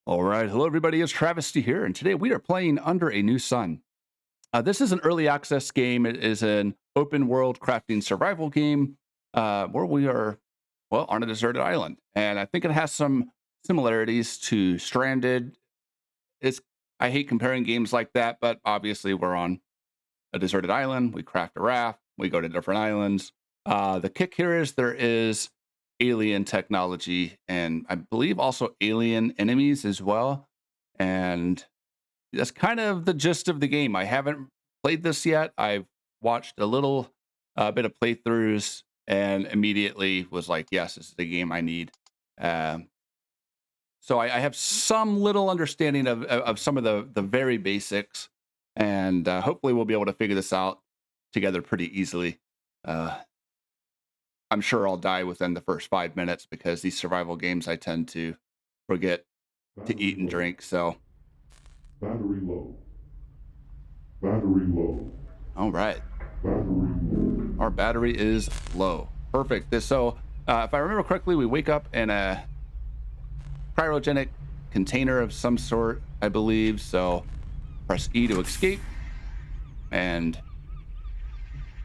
All right. Hello, everybody. It's Travesty here. And today we are playing Under a New Sun. This is an early access game. It is an open world crafting survival game where we are, well, on a deserted island. And I think it has some similarities to Stranded. It's, I hate comparing games like that, but obviously we're on a deserted island. We craft a raft, we go to different islands. The kick here is there is alien technology and I believe also alien enemies as well. And that's kind of the gist of the game. I haven't played this yet. I've watched a little bit of playthroughs and immediately was like, yes, this is the game I need. Um, so I have some little understanding of some of the very basics, and hopefully we'll be able to figure this out together pretty easily. Uh, I'm sure I'll die within the first 5 minutes because these survival games I tend to forget to Battery eat and low. drink. So, Battery low. Battery low. all right. Battery low. Our battery is low. Perfect. If I remember correctly, we wake up in a cryogenic container of some sort, I believe. So press E to escape. And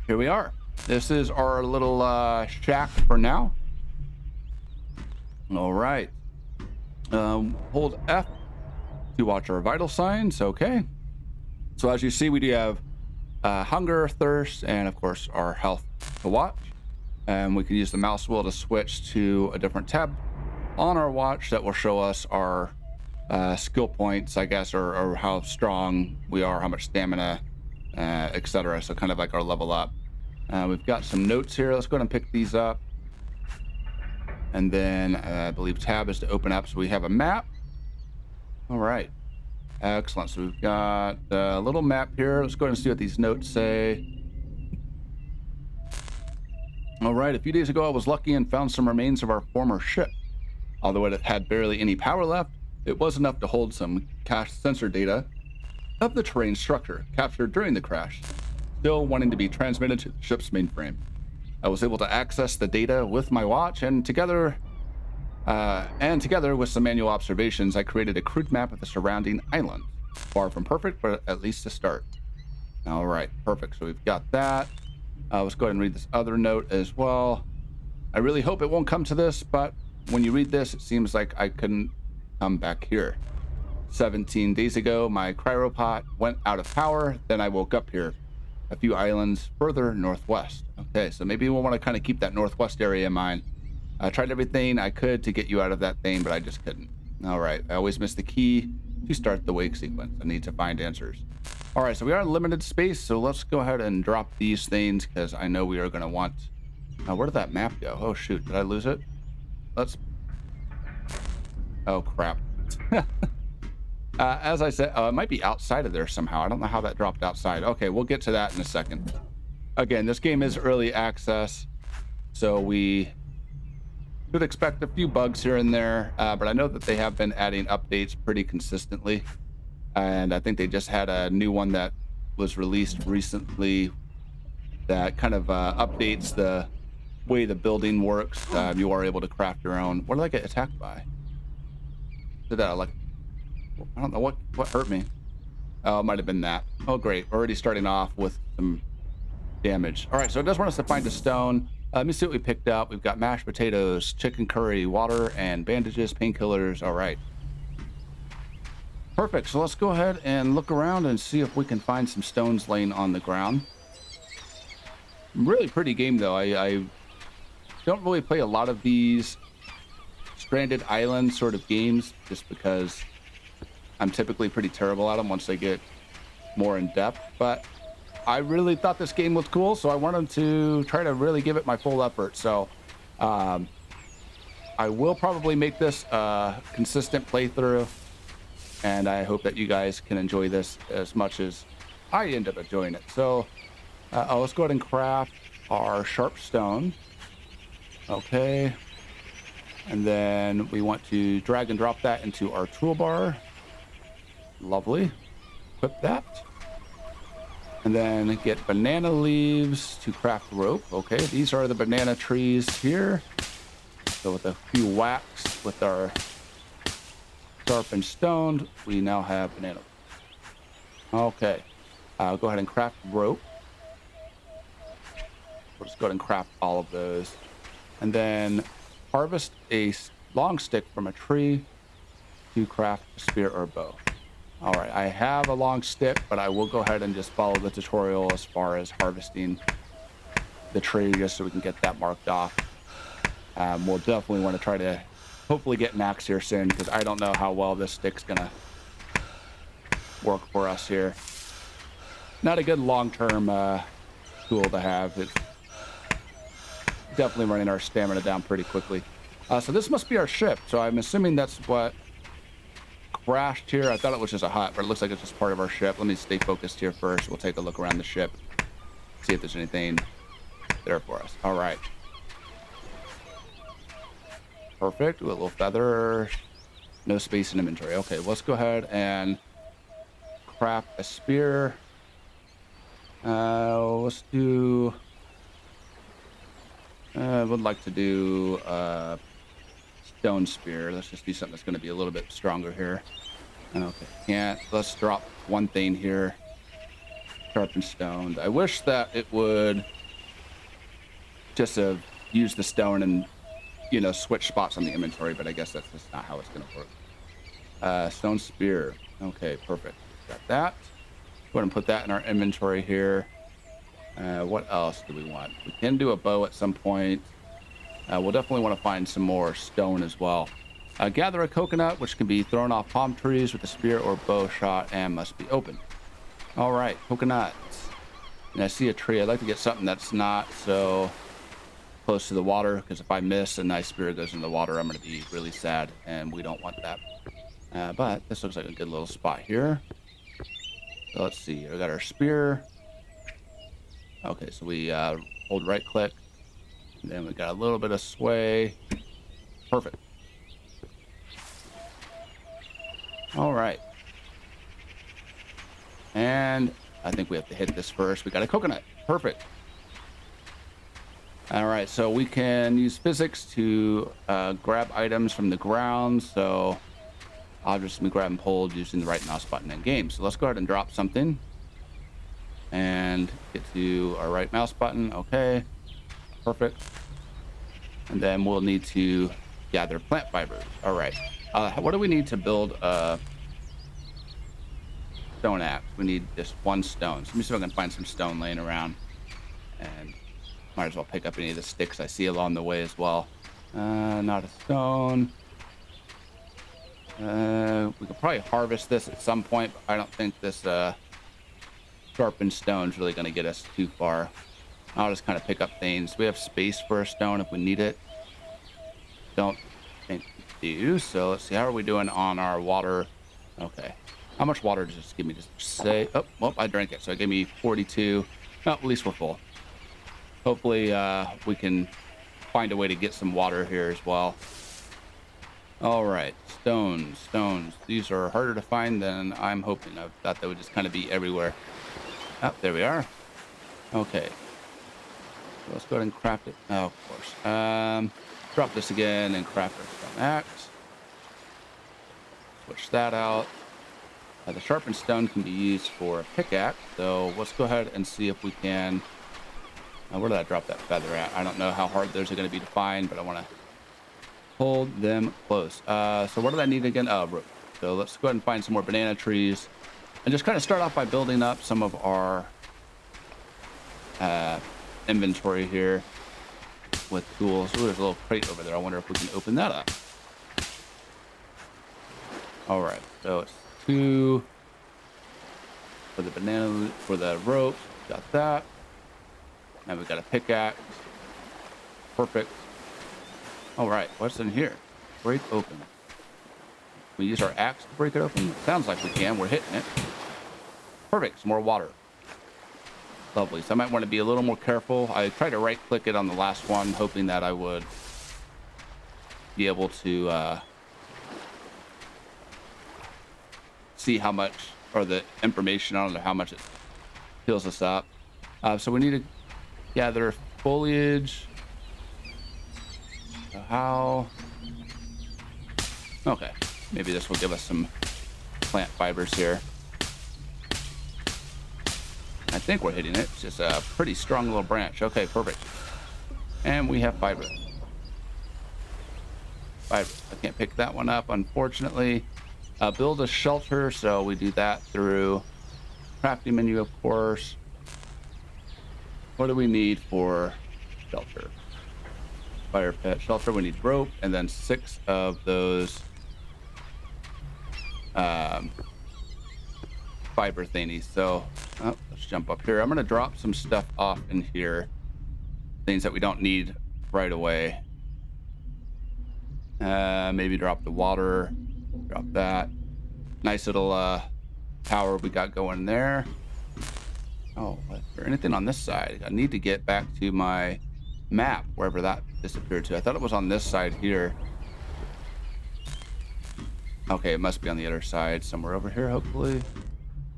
here we are. This is our little shack for now. All right. Hold F to watch our vital signs. Okay. So as you see, we do have hunger, thirst, and of course our health to watch. And we can use the mouse wheel to switch to a different tab on our watch that will show us our skill points, I guess, or how strong we are, how much stamina, etc. So kind of like our level up. We've got some notes here. Let's go ahead and pick these up. And then I believe tab is to open up. So we have a map. All right. Excellent. So we've got a little map here. Let's go ahead and see what these notes say. All right. A few days ago, I was lucky and found some remains of our former ship. Although it had barely any power left, it was enough to hold some cached sensor data of the terrain structure captured during the crash, still wanting to be transmitted to the ship's mainframe. I was able to access the data with my watch, and together with some manual observations, I created a crude map of the surrounding island. Far from perfect, but at least a start. All right, perfect. So we've got that. Let's go ahead and read this other note as well. I really hope it won't come to this, but when you read this, it seems like I couldn't come back here. 17 days ago, my cryopod went out of power. Then I woke up here, a few islands further northwest. Okay, so maybe we'll want to kind of keep that northwest area in mind. I tried everything I could to get you out of that thing, but I just couldn't. All right, I always miss the key to start the wake sequence. I need to find answers. All right, so we are in limited space, so let's go ahead and drop these things because I know we are going to want... where did that map go? Oh, shoot, did I lose it? Let's... Oh, crap. As I said, it might be outside of there somehow. I don't know how that dropped outside. Okay, we'll get to that in a second. Again, this game is early access, so we should expect a few bugs here and there, but I know that they have been adding updates pretty consistently, and I think they just had a new one that was released recently that kind of updates the way the building works. You are able to craft your own. What did I get attacked by? Did that like... I don't know what hurt me. Oh, it might have been that. Oh, great. Already starting off with some damage. All right, so it does want us to find a stone. Let me see what we picked up. We've got mashed potatoes, chicken curry, water, and bandages, painkillers. All right. Perfect. So let's go ahead and look around and see if we can find some stones laying on the ground. Really pretty game, though. I don't really play a lot of these stranded island sort of games just because I'm typically pretty terrible at them once they get more in depth, but I really thought this game was cool, so I wanted to try to really give it my full effort. So I will probably make this a consistent playthrough, and I hope that you guys can enjoy this as much as I end up enjoying it. So let's go ahead and craft our sharp stone. Okay. And then we want to drag and drop that into our toolbar. Lovely. Equip that. And then get banana leaves to craft rope. Okay, these are the banana trees here. So with a few whacks with our sharpened stoned. We now have banana. Okay. Go ahead and craft rope. We'll just go ahead and craft all of those. And then harvest a long stick from a tree to craft a spear or a bow. All right, I have a long stick, but I will go ahead and just follow the tutorial as far as harvesting the tree just so we can get that marked off. We'll definitely want to try to hopefully get an axe here soon because I don't know how well this stick's gonna work for us here. Not a good long-term tool to have. It's definitely running our stamina down pretty quickly. So this must be our ship. So I'm assuming that's what crashed here. I thought it was just a hut, but it looks like it's just part of our ship. Let me stay focused here first. We'll take a look around the ship, see if there's anything there for us. All right. Perfect. Ooh, a little feather. No space in inventory. Okay, let's go ahead and craft a spear. Let's do... I would like to do a stone spear. Let's just do something that's going to be a little bit stronger here. Okay, can't. Let's drop one thing here. Sharpened stone. I wish that it would just use the stone and, you know, switch spots on the inventory, but I guess that's just not how it's going to work. Stone spear. Okay, perfect. Got that. Go ahead and put that in our inventory here. What else do we want? We can do a bow at some point. We'll definitely want to find some more stone as well. Gather a coconut, which can be thrown off palm trees with a spear or bow shot and must be opened. All right, coconut. And I see a tree. I'd like to get something that's not so close to the water, because if I miss and my spear goes in the water, I'm going to be really sad, and we don't want that. But this looks like a good little spot here. So let's see. We got our spear. Okay, so we hold right click. And then we got a little bit of sway. Perfect. All right. And I think we have to hit this first. We got a coconut. Perfect. All right, so we can use physics to grab items from the ground. So objects can be grabbed and pulled using the right mouse button in game. So let's go ahead and drop something and get to our right mouse button. Okay, perfect. And then we'll need to gather plant fibers. All right. What do we need to build a stone axe? We need just one stone. So let me see if I can find some stone laying around, and might as well pick up any of the sticks I see along the way as well. Not a stone. We could probably harvest this at some point, but I don't think this sharpened stone is really going to get us too far. I'll just kind of pick up things. We have space for a stone if we need it. Don't think we do. So let's see. How are we doing on our water? Okay. How much water does this give me? Just say, oh, well, I drank it. So it gave me 42. Oh, at least we're full. Hopefully we can find a way to get some water here as well. All right. Stones. These are harder to find than I'm hoping. I thought they would just kind of be everywhere. Oh, there we are. Okay. So let's go ahead and craft it. Oh, of course. Drop this again and craft our stone axe. Switch that out. The sharpened stone can be used for a pickaxe. So let's go ahead and see if we can. Where did I drop that feather at? I don't know how hard those are going to be to find, but I want to hold them close. So what did I need again? Oh, rope. So let's go ahead and find some more banana trees and just kind of start off by building up some of our inventory here with tools. Ooh, there's a little crate over there. I wonder if we can open that up. All right, so it's 2 for the banana, for the rope. Got that. Now we got a pickaxe. Perfect. All right, what's in here? Break open. We use our axe to break it open. Sounds like we can. We're hitting it. Perfect. Some more water. Lovely. So I might want to be a little more careful. I tried to right click it on the last one, hoping that I would be able to see how much, or the information. I don't know how much it fills us up. So we need to gather foliage. So how? Okay. Maybe this will give us some plant fibers here. I think we're hitting it. It's just a pretty strong little branch. Okay, perfect. And we have fiber. Fiber. I can't pick that one up, unfortunately. Build a shelter. So we do that through crafting menu, of course. What do we need for shelter? Fire pit shelter. We need rope and then 6 of those fiber thingies. So let's jump up here. I'm going to drop some stuff off in here. Things that we don't need right away. Maybe drop the water. Drop that. Nice little tower we got going there. Oh, is there anything on this side? I need to get back to my map, wherever that disappeared to. I thought it was on this side here. Okay, it must be on the other side, somewhere over here, hopefully.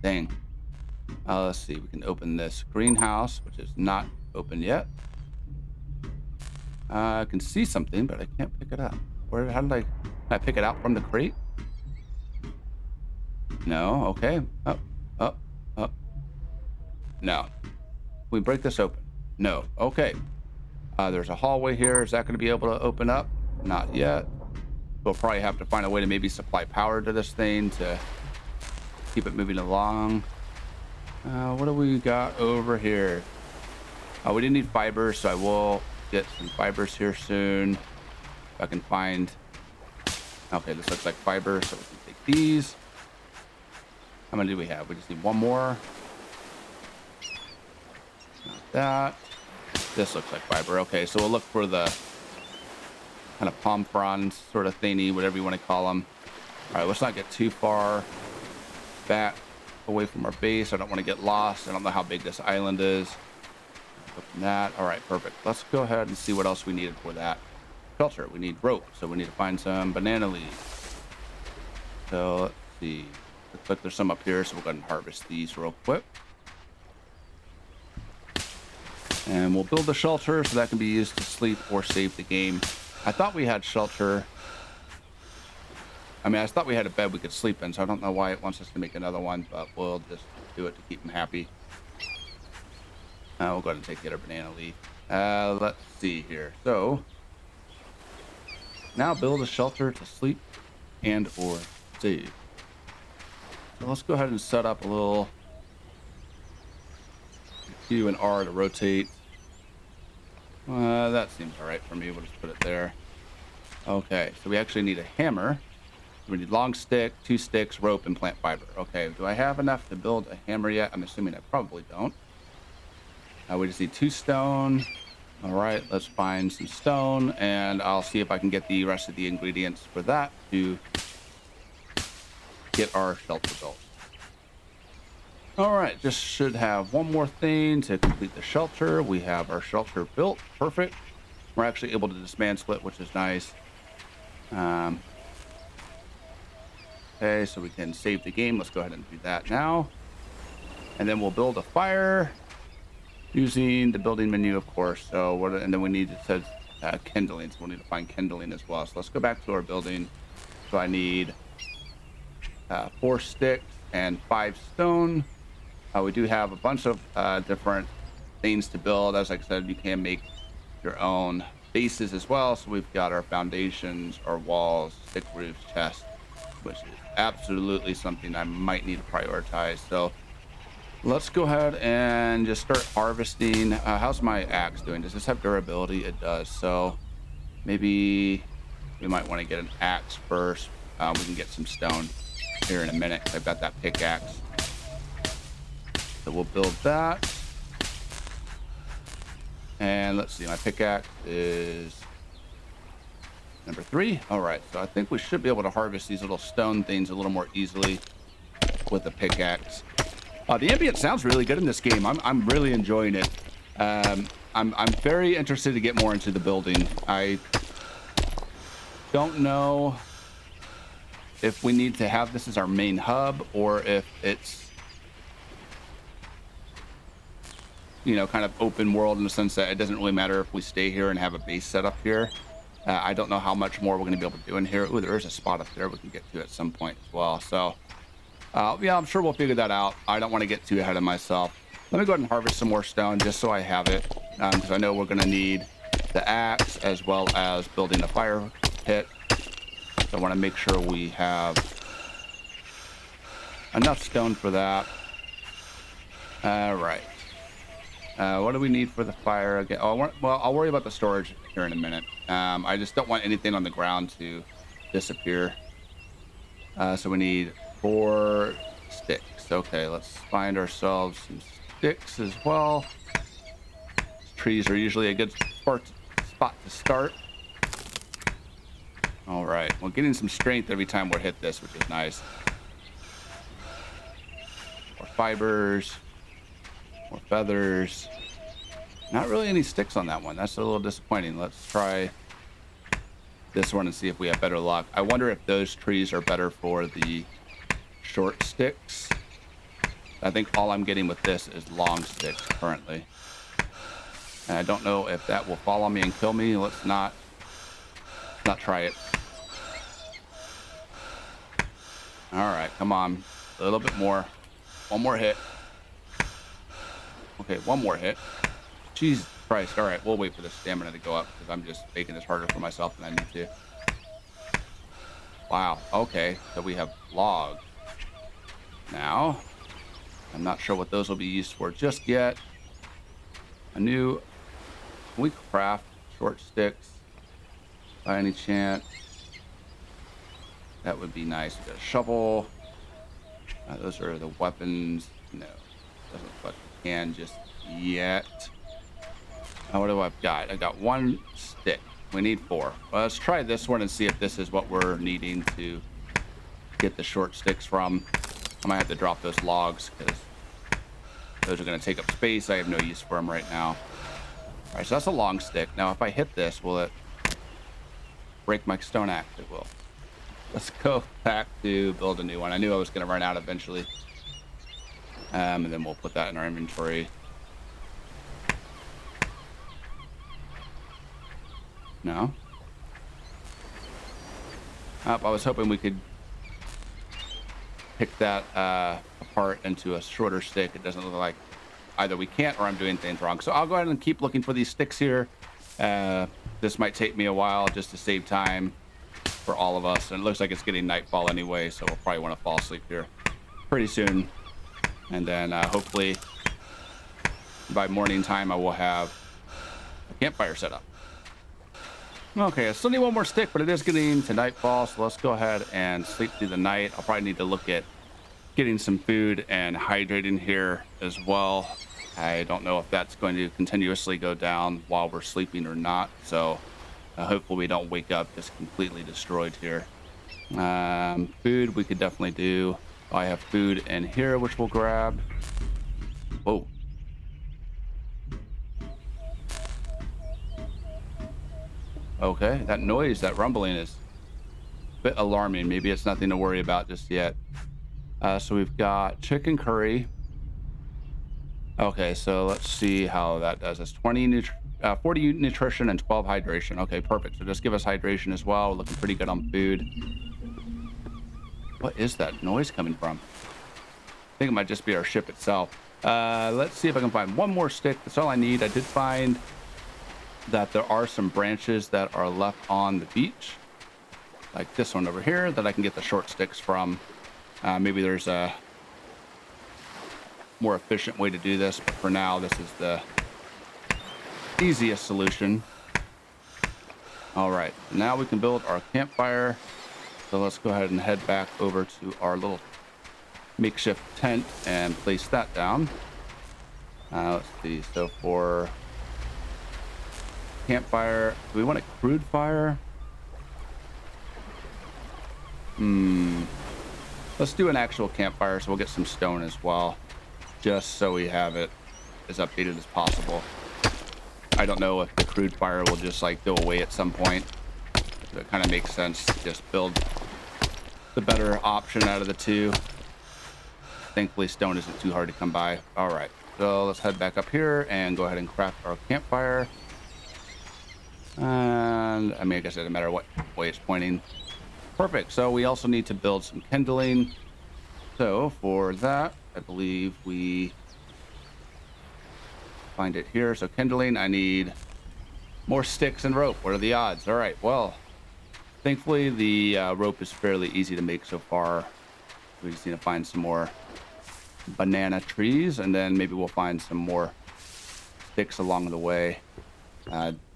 Dang. Let's see. We can open this greenhouse, which is not open yet. I can see something, but I can't pick it up. How did I pick it out from the crate? No. Okay. Up. No. We break this open. No. Okay. There's a hallway here. Is that going to be able to open up? Not yet. We'll probably have to find a way to maybe supply power to this thing to keep it moving along. What do we got over here? We didn't need fibers, so I will get some fibers here soon. If I can find... Okay, this looks like fiber, so we can take these. How many do we have? We just need one more. Not that. This looks like fiber. Okay, so we'll look for the kind of palm fronds sort of thingy, whatever you want to call them. All right, let's not get too far back away from our base. I don't want to get lost. I don't know how big this island is. Open that. All right, perfect. Let's go ahead and see what else we needed for that. Shelter. We need rope, so we need to find some banana leaves. So let's see. Looks like there's some up here, so we'll go ahead and harvest these real quick. And we'll build a shelter so that can be used to sleep or save the game. I thought we had shelter. I thought we had a bed we could sleep in, so I don't know why it wants us to make another one, but we'll just do it to keep them happy. We'll go ahead and take the other banana leaf. Let's see here. So now build a shelter to sleep and or save. So let's go ahead and set up a little Q and R to rotate. That seems all right for me. We'll just put it there. Okay, so we actually need a hammer. We need long stick, 2 sticks, rope, and plant fiber. Okay, do I have enough to build a hammer yet? I'm assuming I probably don't. We just need 2 stone. All right, let's find some stone, and I'll see if I can get the rest of the ingredients for that to get our shelter built. All right, just should have one more thing to complete the shelter. We have our shelter built. Perfect. We're actually able to dismantle it, which is nice. Okay, so we can save the game. Let's go ahead and do that now. And then we'll build a fire using the building menu, of course. So and then we need, it says kindling, so we'll need to find kindling as well. So let's go back to our building. So I need 4 sticks and 5 stone. We do have a bunch of different things to build. As I said, you can make your own bases as well. So we've got our foundations, our walls, stick roofs, chests, which is absolutely something I might need to prioritize. So let's go ahead and just start harvesting. How's my axe doing? Does this have durability? It does. So maybe we might want to get an axe first. We can get some stone here in a minute. I've got that pickaxe. So we'll build that. And let's see, my pickaxe is number 3. All right, so I think we should be able to harvest these little stone things a little more easily with a pickaxe. The ambient sounds really good in this game. I'm really enjoying it. I'm very interested to get more into the building. I don't know if we need to have this as our main hub or if it's, you know, kind of open world in the sense that it doesn't really matter if we stay here and have a base set up here. I don't know how much more we're going to be able to do in here. Ooh, there is a spot up there we can get to at some point as well. So, yeah, I'm sure we'll figure that out. I don't want to get too ahead of myself. Let me go ahead and harvest some more stone just so I have it, because I know we're going to need the axe as well as building a fire pit. So I want to make sure we have enough stone for that. All right. What do we need for the fire again? Oh, well, I'll worry about the storage here in a minute. I just don't want anything on the ground to disappear. So we need 4 sticks. Okay, let's find ourselves some sticks as well. Trees are usually a good spot to start. All right, we're getting some strength every time we hit this, which is nice. More fibers, more feathers. Not really any sticks on that one. That's a little disappointing. Let's try this one and see if we have better luck. I wonder if those trees are better for the short sticks. I think all I'm getting with this is long sticks currently. And I don't know if that will fall on me and kill me. Let's not try it. All right, come on. A little bit more. One more hit. Okay, one more hit. Jesus Christ. All right, we'll wait for the stamina to go up because I'm just making this harder for myself than I need to. Wow. Okay, so we have logs. Now, I'm not sure what those will be used for just yet. Can we craft short sticks by any chance? That would be nice. We got a shovel. Those are the weapons. No, doesn't look like we can just yet. What do I've got? I got 1 stick. We need 4. Well, let's try this one and see if this is what we're needing to get the short sticks from. I might have to drop those logs because those are going to take up space. I have no use for them right now. All right, so that's a long stick. Now, if I hit this, will it break my stone axe? It will. Let's go back to build a new one. I knew I was going to run out eventually. And then we'll put that in our inventory. No. I was hoping we could pick that apart into a shorter stick. It doesn't look like either we can't or I'm doing things wrong. So I'll go ahead and keep looking for these sticks here. This might take me a while just to save time for all of us. And it looks like it's getting nightfall anyway, so we'll probably want to fall asleep here pretty soon. And then hopefully by morning time, I will have a campfire set up. Okay, I still need 1 more stick, but it is getting to nightfall, so let's go ahead and sleep through the night. I'll probably need to look at getting some food and hydrating here as well. I don't know if that's going to continuously go down while we're sleeping or not, so hopefully we don't wake up just completely destroyed here. Food we could definitely do. I have food in here, which we'll grab. Whoa. Okay, that noise, that rumbling is a bit alarming. Maybe it's nothing to worry about just yet. So we've got chicken curry. Okay, so let's see how that does. It's 40 nutrition and 12 hydration. Okay, perfect. So just give us hydration as well. We're looking pretty good on food. What is that noise coming from? I think it might just be our ship itself. Let's see if I can find 1 more stick. That's all I need. I did find that there are some branches that are left on the beach, like this one over here, that I can get the short sticks from. Maybe there's a more efficient way to do this, but for now, this is the easiest solution. All right, now we can build our campfire. So let's go ahead and head back over to our little makeshift tent and place that down. Let's see, so for campfire, do we want a crude fire? Let's do an actual campfire, so we'll get some stone as well, just so we have it as updated as possible. I don't know if the crude fire will just like go away at some point. So it kind of makes sense to just build the better option out of the two. Thankfully, stone isn't too hard to come by. All right, so let's head back up here and go ahead and craft our campfire. And I mean, I guess it doesn't matter what way it's pointing. Perfect. So we also need to build some kindling. So for that, I believe we find it here. So kindling, I need more sticks and rope. What are the odds? All right. Well, thankfully the rope is fairly easy to make so far. We just need to find some more banana trees, and then maybe we'll find some more sticks along the way.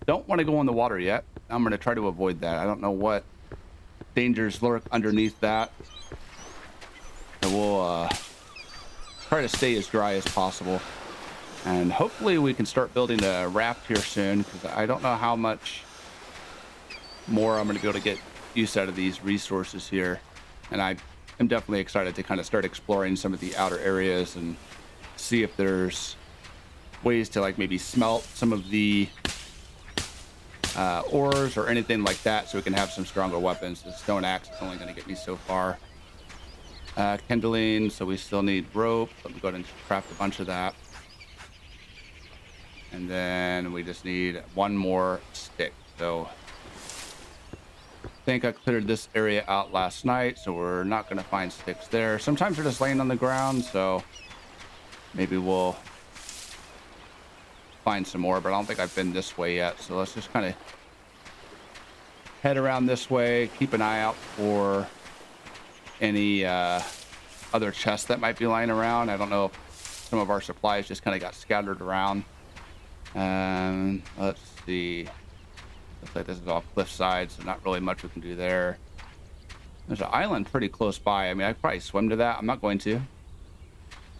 Don't want to go in the water yet. I'm going to try to avoid that. I don't know what dangers lurk underneath that. So we'll try to stay as dry as possible. And hopefully we can start building a raft here soon, because I don't know how much more I'm going to be able to get use out of these resources here. And I am definitely excited to kind of start exploring some of the outer areas and see if there's ways to like maybe smelt some of the ores or anything like that, so we can have some stronger weapons. The stone axe is only going to get me so far. Kindling, so we still need rope. Let me go ahead and craft a bunch of that. And then we just need one more stick. So I think I cleared this area out last night, so we're not going to find sticks there. Sometimes they're just laying on the ground, so maybe we'll find some more, but I don't think I've been this way yet. So let's just kind of head around this way, keep an eye out for any other chests that might be lying around. I don't know if some of our supplies just kind of got scattered around. Let's see. Looks like this is all cliffside, so not really much we can do there. There's an island pretty close by. I mean, I could probably swim to that. I'm not going to.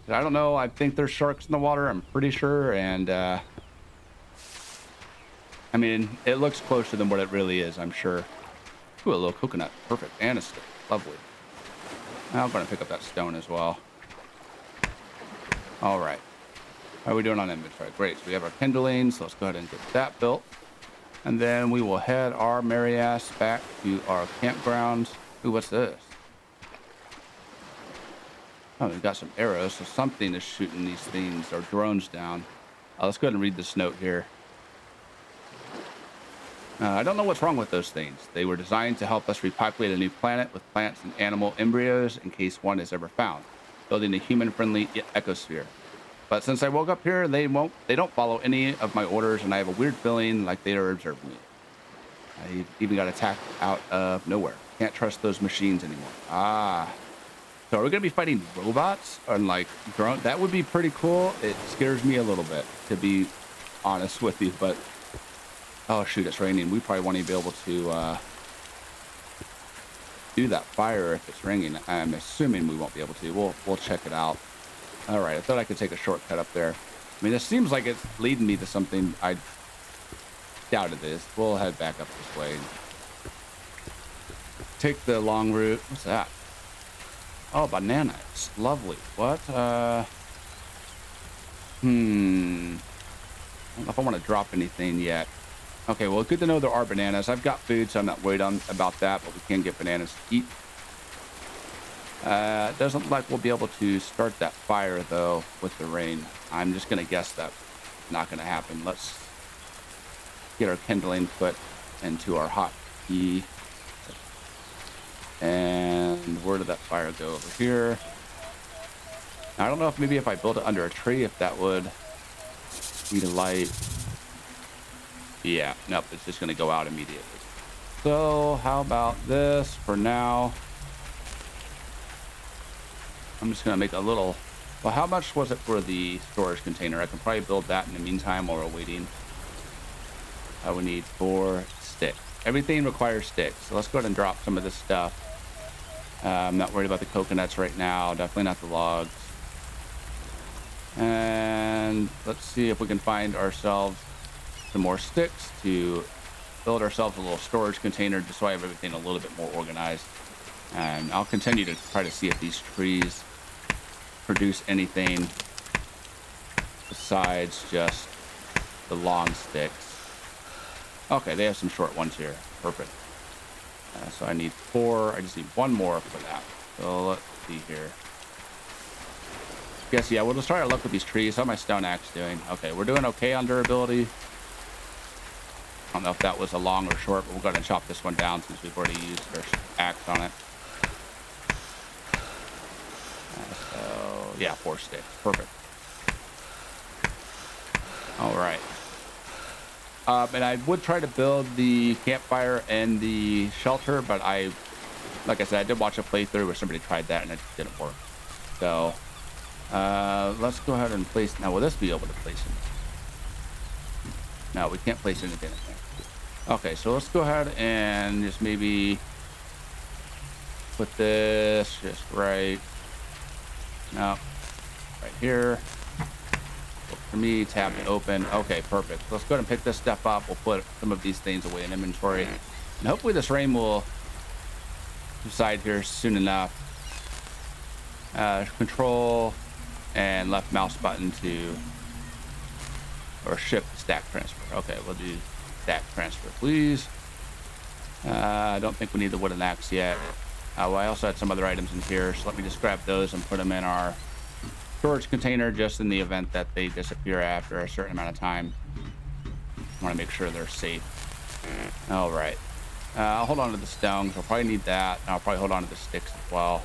I don't know. I think there's sharks in the water. I'm pretty sure. And I mean, it looks closer than what it really is, I'm sure. Ooh, a little coconut. Perfect. And a stick. Lovely. I'm going to pick up that stone as well. All right. How are we doing on inventory? Great. So we have our kindling. So let's go ahead and get that built. And then we will head our merry ass back to our campgrounds. Ooh, what's this? Oh, we've got some arrows. So something is shooting these things or drones down. Let's go ahead and read this note here. I don't know what's wrong with those things. They were designed to help us repopulate a new planet with plants and animal embryos in case one is ever found, building a human-friendly ecosphere. But since I woke up here, they don't follow any of my orders, and I have a weird feeling like they are observing me. I even got attacked out of nowhere. Can't trust those machines anymore. So are we gonna be fighting robots and like drone? That would be pretty cool. It scares me a little bit, to be honest with you, but oh shoot, it's raining. We probably won't even be able to do that fire if it's raining. I'm assuming we won't be able to. We'll check it out. All right, I thought I could take a shortcut up there. I mean, this seems like it's leading me to something. I doubt it is. We'll head back up this way. Take the long route. What's that? Oh, bananas. Lovely. What? I don't know if I want to drop anything yet. Okay, well, good to know there are bananas. I've got food, so I'm not worried about that, but we can get bananas to eat. It doesn't look like we'll be able to start that fire, though, with the rain. I'm just going to guess that's not going to happen. Let's get our kindling put into our hot key. And where did that fire go? Over here. Now, I don't know if maybe if I build it under a tree, if that would be the light. Yeah, nope, it's just going to go out immediately. So how about this for now? I'm just going to make a little... Well, how much was it for the storage container? I can probably build that in the meantime while we're waiting. I would need 4 sticks. Everything requires sticks. So let's go ahead and drop some of this stuff. I'm not worried about the coconuts right now. Definitely not the logs. And let's see if we can find ourselves some more sticks to build ourselves a little storage container just so I have everything a little bit more organized. And I'll continue to try to see if these trees produce anything besides just the long sticks. Okay, they have some short ones here. Perfect. So I need 4. I just need 1 more for that. So let's see here. Guess, yeah, we'll just try our luck with these trees. How's my stone axe doing? Okay, we're doing okay on durability. don't know if that was a long or short, but we're going to chop this one down since we've already used our axe on it. So, yeah, 4 sticks. Perfect. All right. And I would try to build the campfire and the shelter, but like I said, I did watch a playthrough where somebody tried that and it just didn't work. So, let's go ahead and place. Now, will this be able to place it? No, we can't place anything in there. Okay, so let's go ahead and just maybe put this just right. No, right here. Look for me, tab to open. Okay, perfect. Let's go ahead and pick this stuff up. We'll put some of these things away in inventory. And hopefully this rain will subside here soon enough. Control and left mouse button to, or shift stack transfer. Okay, we'll do stack transfer, please. I don't think we need the wooden axe yet. Well, I also had some other items in here, so let me just grab those and put them in our storage container just in the event that they disappear after a certain amount of time. I want to make sure they're safe. All right. I'll hold on to the stones. I'll probably need that. And I'll probably hold on to the sticks as well.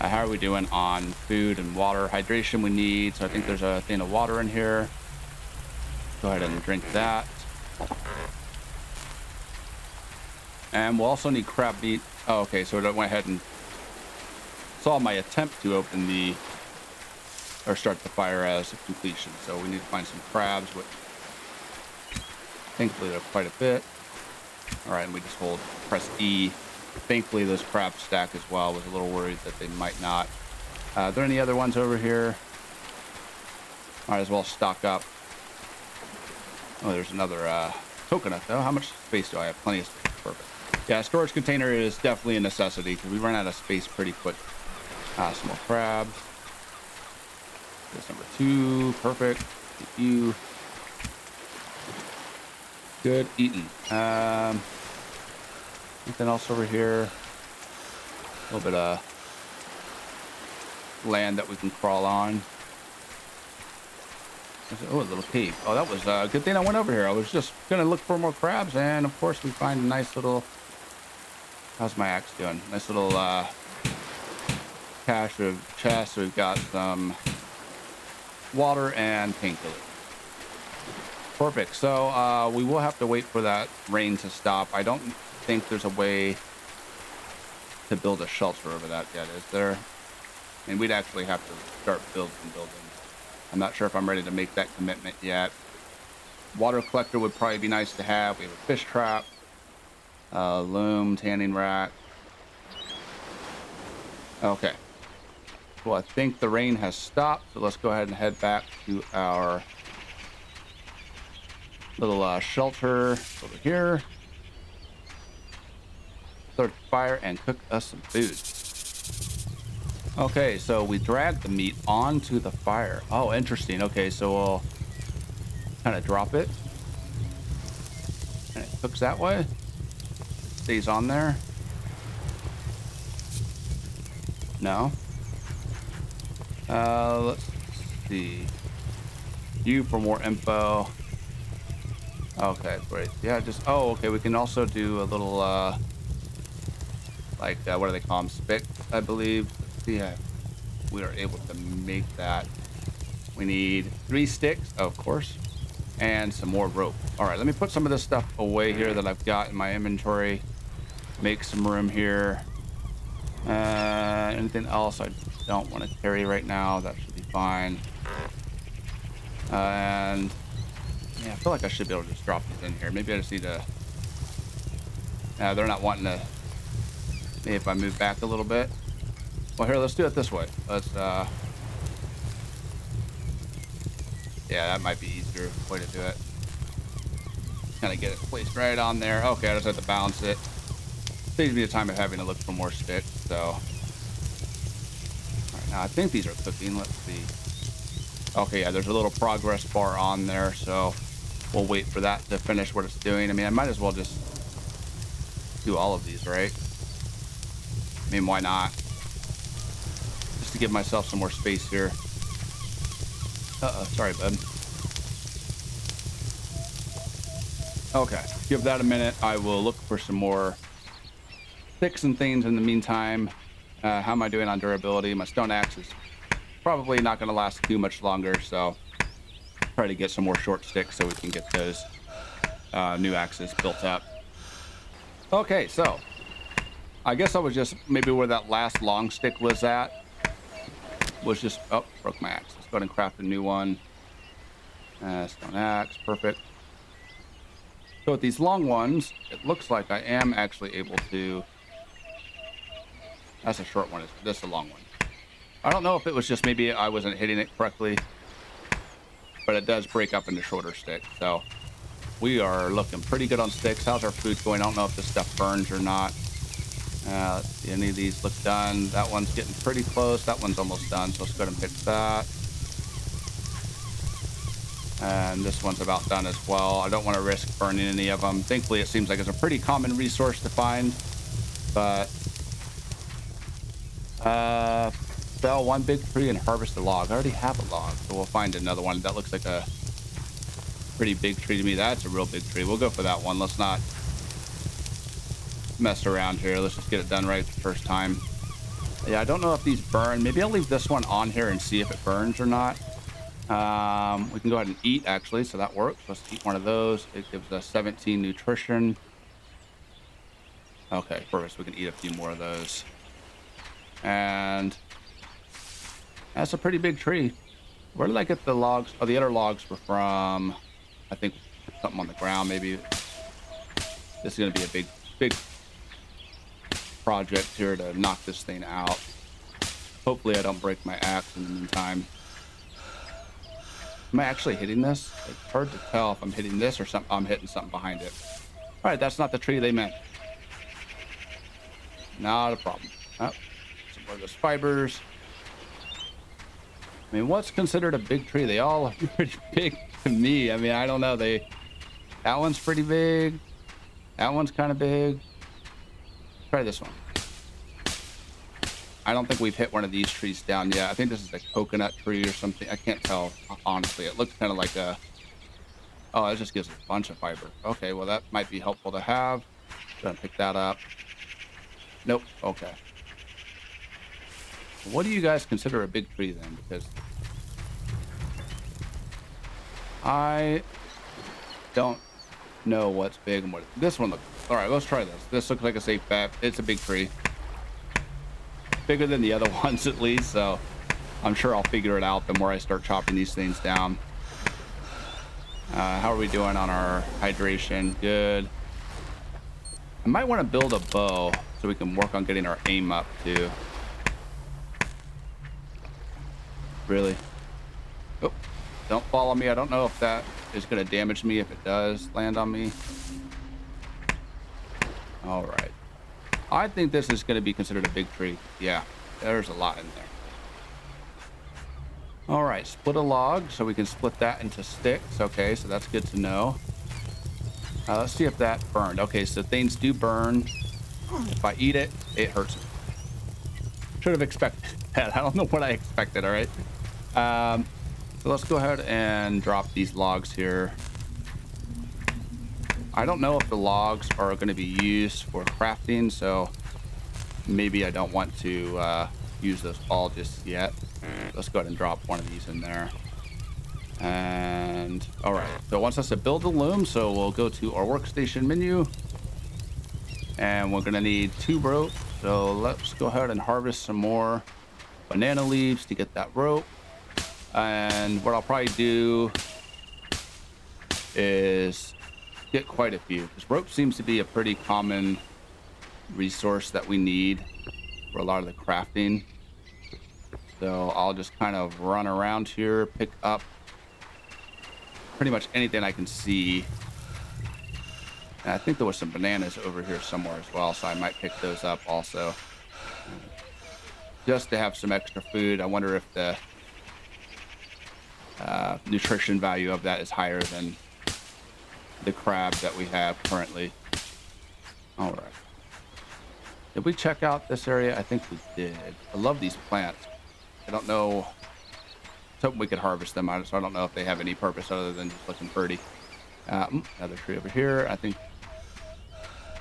How are we doing on food and water? Hydration we need. So I think there's a thing of water in here. Go ahead and drink that. And we'll also need crab meat. Oh, okay. So I went ahead and saw my attempt to open or start the fire as a completion. So we need to find some crabs, which thankfully there's quite a bit. All right, and we just press E. Thankfully those crabs stack as well. I was a little worried that they might not. Are there any other ones over here? Might as well stock up. Oh, there's another coconut though. How much space do I have? Plenty of space. Perfect. Yeah, storage container is definitely a necessity because we run out of space pretty quick. Some more crabs. That's number 2. Perfect. Thank you. Good eating. Anything else over here? A little bit of land that we can crawl on. Oh, a little cave. Oh, that was a good thing I went over here. I was just gonna look for more crabs, and of course we find a nice little. How's my axe doing? Nice little cache of chests. We've got some water and painkillers. Perfect. So we will have to wait for that rain to stop. I don't think there's a way to build a shelter over that yet, is there? And we'd actually have to start building. I'm not sure if I'm ready to make that commitment yet. Water collector would probably be nice to have. We have a fish trap, loom, tanning rack. Okay. Well, I think the rain has stopped, so let's go ahead and head back to our little shelter over here. Start the fire and cook us some food. Okay, so we dragged the meat onto the fire. Oh, interesting. Okay, so we'll kind of drop it. And it cooks that way. It stays on there. No. Let's see. You for more info. Okay, great. Yeah, just, oh, okay. We can also do a little, like, what do they call them? Spick, I believe. Yeah, we are able to make that. We need 3 sticks, of course, and some more rope. All right, let me put some of this stuff away here that I've got in my inventory. Make some room here. Anything else I don't want to carry right now? That should be fine. And yeah, I feel like I should be able to just drop these in here. Maybe I just need to. They're not wanting to. Maybe if I move back a little bit. Well, here, let's do it this way. Let's, yeah, that might be easier way to do it. Kind of get it placed right on there. Okay, I just have to balance it. Saves me the time of having to look for more sticks, so. All right, now I think these are cooking. Let's see. Okay, yeah, there's a little progress bar on there, so we'll wait for that to finish what it's doing. I mean, I might as well just do all of these, right? I mean, why not? To give myself some more space here. Sorry, bud. Okay, give that a minute. I will look for some more sticks and things in the meantime. How am I doing on durability? My stone axe is probably not going to last too much longer, so try to get some more short sticks so we can get those new axes built up. Okay, so I guess I was just maybe where that last long stick was at. Was just, oh, broke my axe. Let's go ahead and craft a new one. Stone axe, perfect. So with these long ones, it looks like I am actually able to. That's a short one. This is a long one. I don't know if it was just maybe I wasn't hitting it correctly, but it does break up into shorter sticks. So we are looking pretty good on sticks. How's our food going? I don't know if this stuff burns or not. Let's see, any of these look done. That one's getting pretty close. That one's almost done. So let's go ahead and pick that. And this one's about done as well. I don't want to risk burning any of them. Thankfully, it seems like it's a pretty common resource to find. But fell one big tree and harvest a log. I already have a log, so we'll find another one. That looks like a pretty big tree to me. That's a real big tree. We'll go for that one. Let's not mess around here. Let's just get it done right the first time. Yeah, I don't know if these burn. Maybe I'll leave this one on here and see if it burns or not. We can go ahead and eat, actually, so that works. Let's eat one of those. It gives us 17 nutrition. Okay, perfect. We can eat a few more of those. And that's a pretty big tree. Where did I get the logs? Oh, the other logs were from, I think, something on the ground, maybe. This is going to be a big project here to knock this thing out. Hopefully I don't break my axe in the meantime. Am I actually hitting this? It's hard to tell if I'm hitting this or something. I'm hitting something behind it. All right, that's not the tree they meant. Not a problem. Oh, some more of those fibers. I mean, what's considered a big tree? They all are pretty big to me. I mean, I don't know. That one's pretty big. That one's kind of big. Try this one. I don't think we've hit one of these trees down yet. I think this is a coconut tree or something. I can't tell, honestly. It looks kind of like a... Oh, it just gives a bunch of fiber. Okay, well, that might be helpful to have. Gonna pick that up. Nope. Okay. What do you guys consider a big tree then? Because I don't know what's big and what... This one looks... All right, let's try this. This looks like a safe bet. It's a big tree. Bigger than the other ones at least, so I'm sure I'll figure it out the more I start chopping these things down. How are we doing on our hydration? Good. I might want to build a bow so we can work on getting our aim up too. Really? Oh, don't follow me. I don't know if that is going to damage me. If it does land on me. All right. I think this is going to be considered a big tree. Yeah, there's a lot in there. All right, split a log so we can split that into sticks. Okay, so that's good to know. Let's see if that burned. Okay, so things do burn. If I eat it, it hurts me. Should have expected that. I don't know what I expected, all right? So let's go ahead and drop these logs here. I don't know if the logs are going to be used for crafting, so maybe I don't want to use those all just yet. Let's go ahead and drop one of these in there. And all right, so it wants us to build the loom, so we'll go to our workstation menu, and we're going to need 2 rope. So let's go ahead and harvest some more banana leaves to get that rope. And what I'll probably do is get quite a few, because rope seems to be a pretty common resource that we need for a lot of the crafting. So I'll just kind of run around here, pick up pretty much anything I can see. And I think there was some bananas over here somewhere as well, so I might pick those up also, just to have some extra food. I wonder if the nutrition value of that is higher than the crab that we have currently. All right. Did we check out this area? I think we did. I love these plants. I don't know. I was hoping we could harvest them out, so I don't know if they have any purpose other than just looking pretty. Another tree over here. I think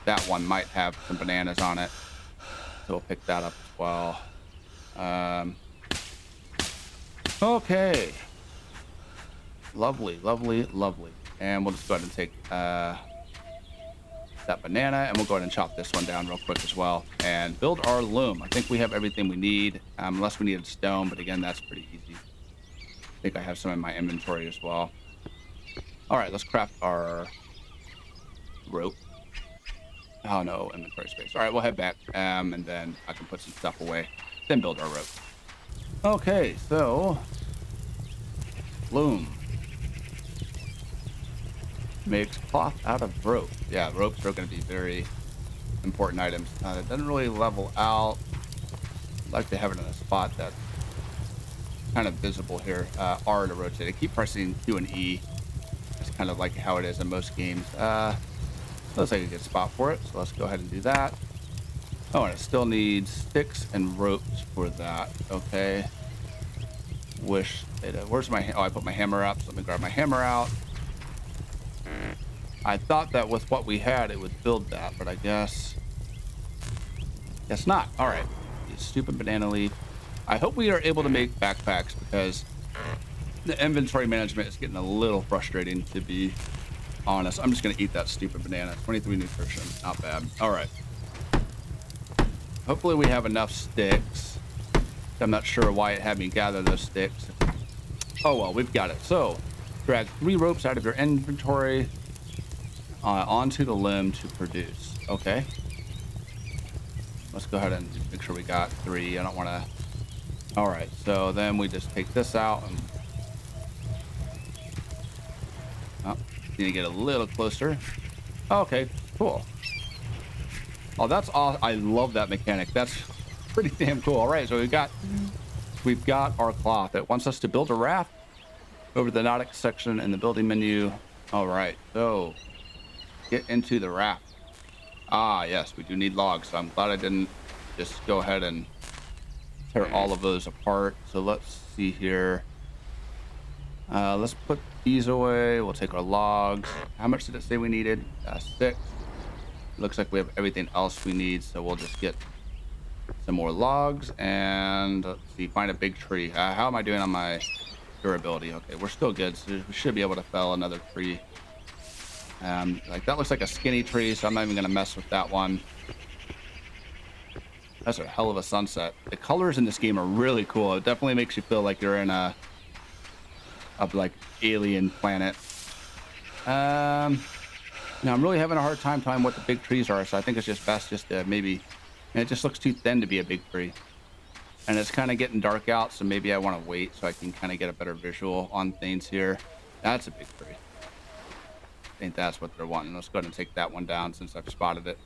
that one might have some bananas on it, so we'll pick that up as well. Um, okay, lovely, lovely, lovely. And we'll just go ahead and take that banana, and we'll go ahead and chop this one down real quick as well and build our loom. I think we have everything we need, unless we needed stone, but again, that's pretty easy. I think I have some in my inventory as well. All right, let's craft our rope. Oh no, inventory space. All right, we'll head back, and then I can put some stuff away, then build our rope. Okay, so loom makes cloth out of rope. Yeah, ropes are going to be very important items. It doesn't really level out. I'd like to have it in a spot that's kind of visible here. R to rotate. I keep pressing Q and E. That's kind of like how it is in most games. Looks like a good spot for it, so let's go ahead and do that. Oh, and it still needs sticks and ropes for that. Okay. Where's my, oh, I put my hammer up, so let me grab my hammer out. I thought that with what we had, it would build that, but I guess not. All right. You stupid banana leaf. I hope we are able to make backpacks because the inventory management is getting a little frustrating, to be honest. I'm just going to eat that stupid banana. 23 nutrition. Not bad. All right. Hopefully we have enough sticks. I'm not sure why it had me gather those sticks. Oh, well, we've got it. So drag 3 ropes out of your inventory onto the limb to produce. Okay. Let's go ahead and make sure we got 3. I don't want to. All right. So then we just take this out and need to get a little closer. Okay, cool. Oh, that's all. I love that mechanic. That's pretty damn cool. All right, so we've got our cloth. It wants us to build a raft over the nautic section in the building menu. All right, so get into the raft. Ah, yes, we do need logs. So I'm glad I didn't just go ahead and tear all of those apart. So let's see here. Let's put these away. We'll take our logs. How much did it say we needed? 6. Looks like we have everything else we need, so we'll just get some more logs and let's see, find a big tree. How am I doing on my durability? Okay, we're still good, so we should be able to fell another tree. Like that looks like a skinny tree, so I'm not even gonna mess with that one. That's a hell of a sunset. The colors in this game are really cool. It definitely makes you feel like you're in a like alien planet. Now I'm really having a hard time telling what the big trees are, so I think it's just best just to maybe, and it just looks too thin to be a big tree. And it's kind of getting dark out, so maybe I want to wait so I can kind of get a better visual on things here. That's a big tree. I think that's what they're wanting. Let's go ahead and take that one down since I've spotted it.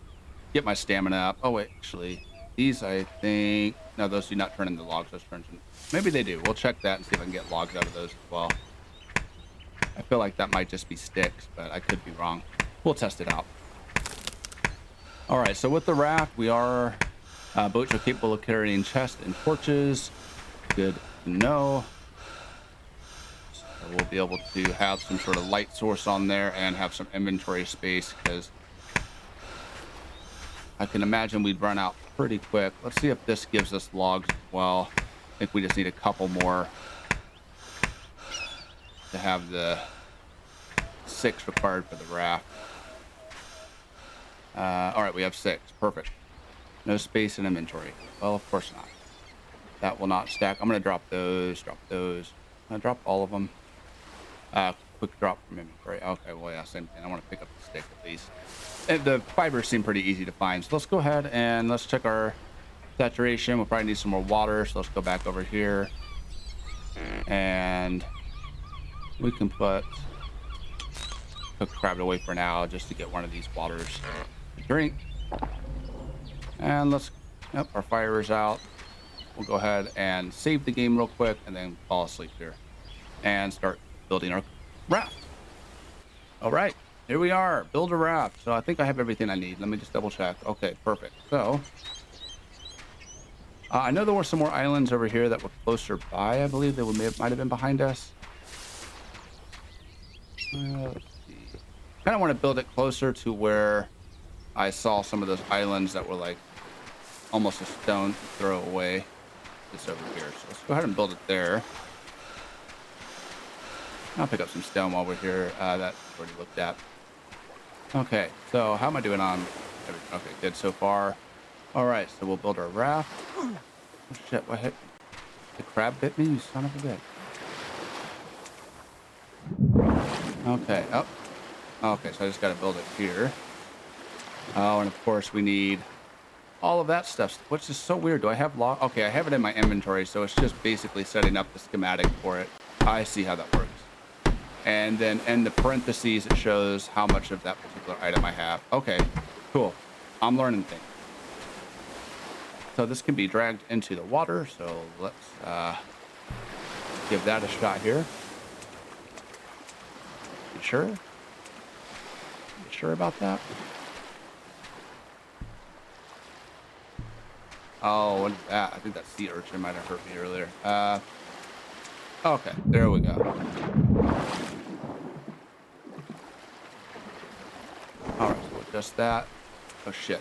Get my stamina up. Oh wait, actually, these I think, no, those do not turn into logs. Those turn into, maybe they do. We'll check that and see if I can get logs out of those as well. I feel like that might just be sticks, but I could be wrong. We'll test it out. All right, so with the raft, we are boats are capable of carrying chests and torches. Good to know. So we'll be able to have some sort of light source on there and have some inventory space because I can imagine we'd run out pretty quick. Let's see if this gives us logs as well. I think we just need a couple more to have the 6 required for the raft. All right, we have 6. Perfect. No space in inventory. Well, of course not. That will not stack. I'm going to drop those. Drop those. I drop all of them. Quick drop from inventory. Okay, well, yeah, same thing. I want to pick up the stick at least. And the fibers seem pretty easy to find. So let's go ahead and let's check our saturation. We'll probably need some more water. So let's go back over here. And we can put crab it away for now just to get one of these waters to drink. And let's, yep, our fire is out. We'll go ahead and save the game real quick and then fall asleep here and start building our raft. All right, here we are, build a raft. So I think I have everything I need. Let me just double check. Okay, perfect. So I know there were some more islands over here that were closer by. I believe they might have been behind us. Let's see. kind of want to build it closer to where I saw some of those islands that were like almost a stone throw away. It's over here. So let's go ahead and build it there. I'll pick up some stone while we're here. That I've already looked at. Okay, so how am I doing on everything? Okay, good so far. All right, so we'll build our raft. Oh shit, what hit? The crab bit me, you son of a bitch. Okay, up. Okay, so I just gotta build it here. Oh, and of course we need all of that stuff, which is so weird. Do I have log? Okay, I have it in my inventory, so it's just basically setting up the schematic for it. I see how that works. And then in the parentheses, it shows how much of that particular item I have. Okay, cool. I'm learning things. So this can be dragged into the water. So let's give that a shot here. You sure? You sure about that? Oh, what is that? I think that sea urchin might have hurt me earlier. Okay, there we go. All right, so adjust that. Oh shit.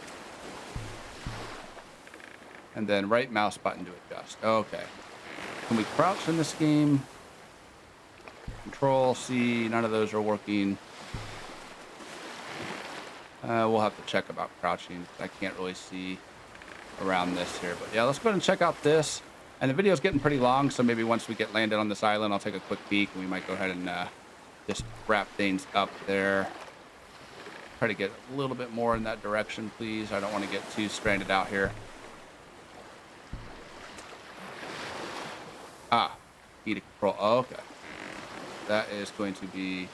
And then right mouse button to adjust. Okay. Can we crouch in this game? Control C, none of those are working. We'll have to check about crouching. I can't really see around this here, but yeah, let's go ahead and check out this. And the video is getting pretty long, so maybe once we get landed on this island, I'll take a quick peek and we might go ahead and just wrap things up there. Try to get a little bit more in that direction, please. I don't want to get too stranded out here. Ah, E to control. Oh, okay. That is going to be...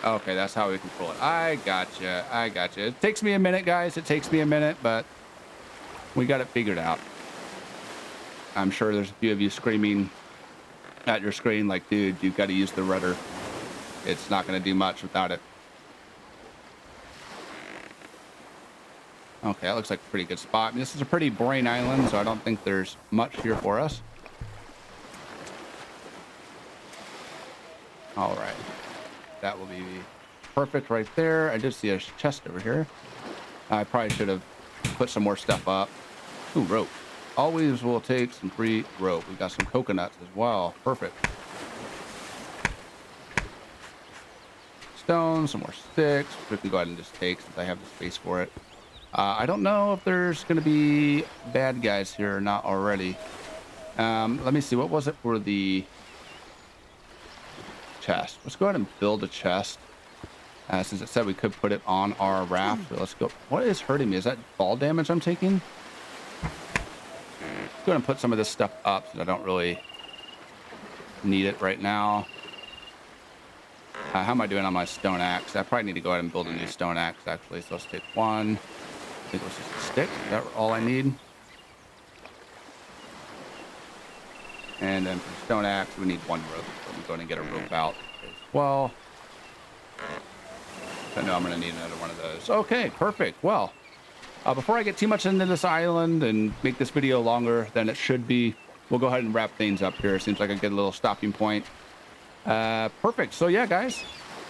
Okay, that's how we control it. I gotcha. I gotcha. It takes me a minute, guys. It takes me a minute, but we got it figured out. I'm sure there's a few of you screaming at your screen like, dude, you've got to use the rudder. It's not going to do much without it. Okay, that looks like a pretty good spot. I mean, this is a pretty boring island, so I don't think there's much here for us. All right. That will be perfect right there. I did see a chest over here. I probably should have put some more stuff up. Ooh, rope. Always will take some free rope. We got some coconuts as well. Perfect. Stone, some more sticks. We can go ahead and just take since I have the space for it. I don't know if there's going to be bad guys here or not already. Let me see. What was it for the chest? Let's go ahead and build a chest. Since it said we could put it on our raft. So let's go. What is hurting me? Is that fall damage I'm taking? Let's go ahead and put some of this stuff up since I don't really need it right now. How am I doing on my stone axe? I probably need to go ahead and build a new stone axe actually. So let's take one. I think it was just a stick. Is that all I need? And then for stone axe, we need one rope. So I'm going to get a rope out as well. I know I'm going to need another one of those. Okay, perfect. Well, before I get too much into this island and make this video longer than it should be, we'll go ahead and wrap things up here. Seems like I get a little stopping point. Perfect. So yeah, guys,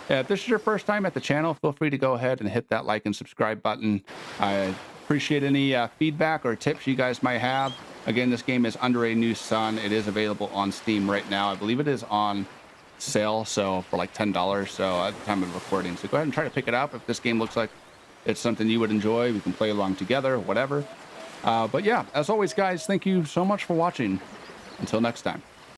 if this is your first time at the channel, feel free to go ahead and hit that like and subscribe button. I appreciate any feedback or tips you guys might have. Again, this game is Under a New Sun. It is available on Steam right now. I believe it is on sale, so for like $10. So at the time of recording, so go ahead and try to pick it up. If this game looks like it's something you would enjoy, we can play along together, whatever. But yeah, as always, guys, thank you so much for watching. Until next time.